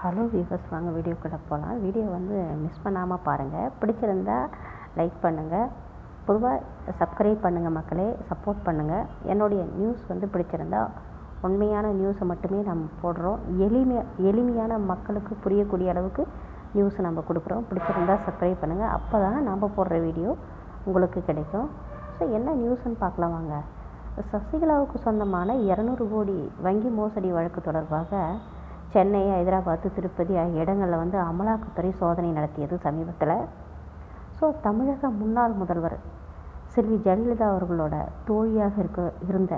Hello viewers, வாங்க வீடியோக்குள்ளே போகலாம். வீடியோ வந்து மிஸ் பண்ணாமல் பாருங்கள். பிடிச்சிருந்தா லைக் பண்ணுங்கள். பொதுவாக சப்ஸ்கிரைப் பண்ணுங்கள் மக்களே, சப்போர்ட் பண்ணுங்கள். என்னுடைய நியூஸ் வந்து பிடிச்சிருந்தா உண்மையான நியூஸை மட்டுமே நம்ம போடுறோம். எளிமையான மக்களுக்கு புரியக்கூடிய அளவுக்கு நியூஸை நம்ம கொடுக்குறோம். பிடிச்சிருந்தா சப்ஸ்கிரைப் பண்ணுங்கள். அப்போ தான் நம்ம போடுற வீடியோ உங்களுக்கு கிடைக்கும். ஸோ என்ன நியூஸ்ன்னு பார்க்கலாம் வாங்க. சசிகலாவுக்கு சொந்தமான 200 கோடி வங்கி மோசடி வழக்கு தொடர்பாக சென்னை, ஹைதராபாத், திருப்பதி ஆகிய இடங்களில் வந்து அமலாக்கத்துறை சோதனை நடத்தியது சமீபத்தில். ஸோ தமிழக முன்னாள் முதல்வர் செல்வி ஜெயலலிதா அவர்களோட தோழியாக இருந்த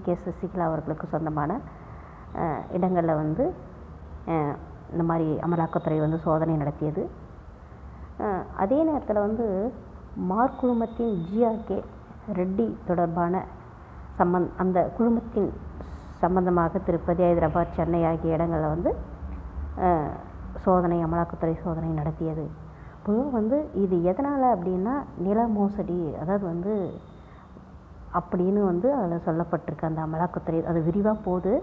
கே சசிகலா அவர்களுக்கு சொந்தமான இடங்களில் வந்து இந்த மாதிரி அமலாக்கத்துறை வந்து சோதனை நடத்தியது. அதே நேரத்தில் வந்து மார்க் குழுமத்தின் ஜிஆர்கே ரெட்டி தொடர்பான அந்த குழுமத்தின் சம்பந்தமாக திருப்பதி, ஹைதராபாத், சென்னை ஆகிய இடங்களில் வந்து அமலாக்கத்துறை சோதனை நடத்தியது. பொதுவாக வந்து இது எதனால் அப்படின்னா நில மோசடி, அதாவது வந்து அப்படின்னு வந்து அதில் சொல்லப்பட்டிருக்கு. அந்த அமலாக்கத்துறை அது விரிவாக போகுது.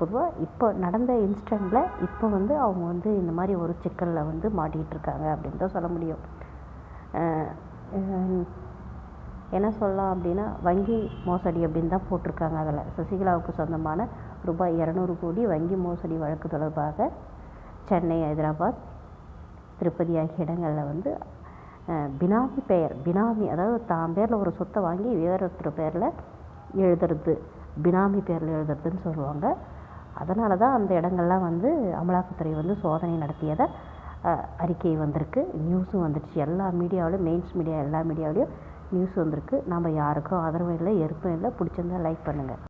பொதுவாக இப்போ நடந்த இன்ஸ்டண்ட்டில் இப்போ வந்து அவங்க வந்து இந்த மாதிரி ஒரு சிக்கலில் வந்து மாட்டிகிட்டு இருக்காங்க அப்படின்னு தான் சொல்ல முடியும். என்ன சொல்லலாம் அப்படின்னா வங்கி மோசடி அப்படின்னு தான் போட்டிருக்காங்க. அதில் சசிகலாவுக்கு சொந்தமான ரூபாய் 200 கோடி வங்கி மோசடி வழக்கு தொடர்பாக சென்னை, ஹைதராபாத், திருப்பதி ஆகிய இடங்களில் வந்து பினாமி அதாவது தான் பேரில் ஒரு சொத்தை வாங்கி வேறொருத்தர் பேரில் எழுதுறது, பினாமி பேரில் எழுதுறதுன்னு சொல்லுவாங்க. அதனால தான் அந்த இடங்கள்லாம் வந்து அமலாக்கத்துறை வந்து சோதனை நடத்தியதை அறிக்கை வந்திருக்கு. நியூஸும் வந்துடுச்சு. எல்லா மீடியாவிலும், மெயின்ஸ் மீடியா எல்லா மீடியாவிலையும் நியூஸ் வந்திருக்கு. நம்ம யாருக்கும் ஆதரவும் இல்லை, எதிர்ப்பும் இல்லை. பிடிச்சிருந்தா லைக் பண்ணுங்கள்.